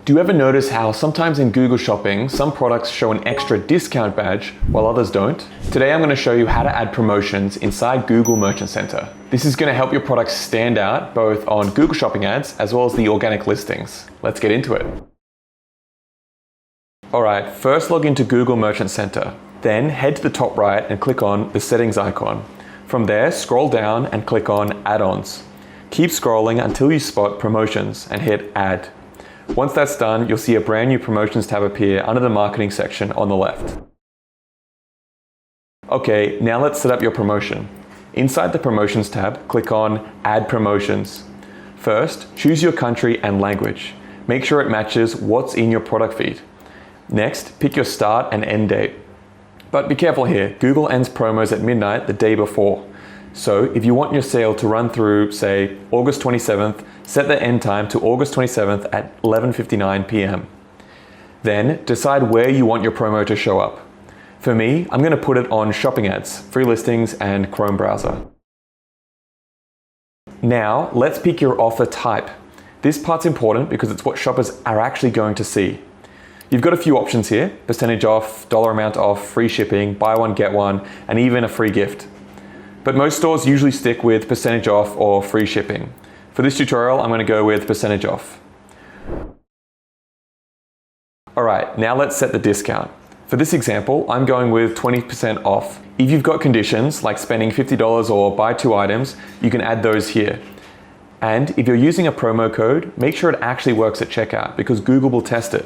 Do you ever notice how sometimes in Google Shopping, some products show an extra discount badge while others don't? Today I'm going to show you how to add promotions inside Google Merchant Center. This is going to help your products stand out both on Google Shopping ads as well as the organic listings. Let's get into it. Alright, first log into Google Merchant Center. Then head to the top right and click on the settings icon. From there, scroll down and click on add-ons. Keep scrolling until you spot promotions and hit add. Once that's done, you'll see a brand new promotions tab appear under the marketing section on the left. Okay, now let's set up your promotion. Inside the promotions tab, click on add promotions. First, choose your country and language. Make sure it matches what's in your product feed. Next, pick your start and end date. But be careful here, Google ends promos at midnight the day before. So if you want your sale to run through, say, August 27th, set the end time to August 27th at 11:59 p.m. Then decide where you want your promo to show up. For me, I'm going to put it on shopping ads, free listings, and Chrome browser. Now, let's pick your offer type. This part's important because it's what shoppers are actually going to see. You've got a few options here: percentage off, dollar amount off, free shipping, buy one, get one, and even a free gift. But most stores usually stick with percentage off or free shipping. For this tutorial, I'm going to go with percentage off. Alright, now let's set the discount. For this example, I'm going with 20% off. If you've got conditions like spending $50 or buy 2 items, you can add those here. And if you're using a promo code, make sure it actually works at checkout because Google will test it.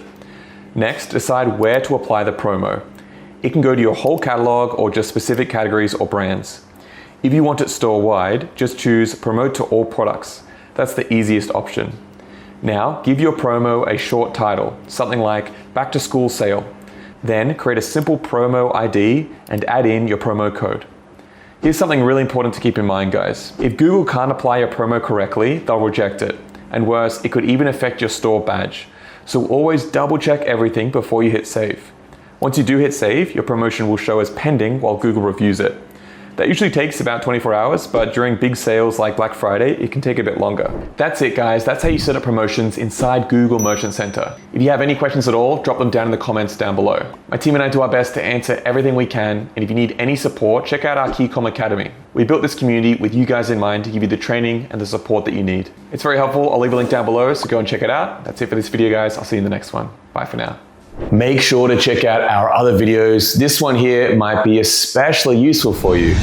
Next, decide where to apply the promo. It can go to your whole catalog or just specific categories or brands. If you want it store-wide, just choose Promote to All Products. That's the easiest option. Now, give your promo a short title, something like Back to School Sale. Then create a simple promo ID and add in your promo code. Here's something really important to keep in mind, guys. If Google can't apply your promo correctly, they'll reject it. And worse, it could even affect your store badge. So always double check everything before you hit save. Once you do hit save, your promotion will show as pending while Google reviews it. That usually takes about 24 hours, but during big sales like Black Friday, it can take a bit longer. That's it, guys. That's how you set up promotions inside Google Merchant Center. If you have any questions at all, drop them down in the comments down below. My team and I do our best to answer everything we can, and if you need any support, check out our KeyCommerce Academy. We built this community with you guys in mind to give you the training and the support that you need. It's very helpful. I'll leave a link down below, so go and check it out. That's it for this video, guys. I'll see you in the next one. Bye for now. Make sure to check out our other videos. This one here might be especially useful for you.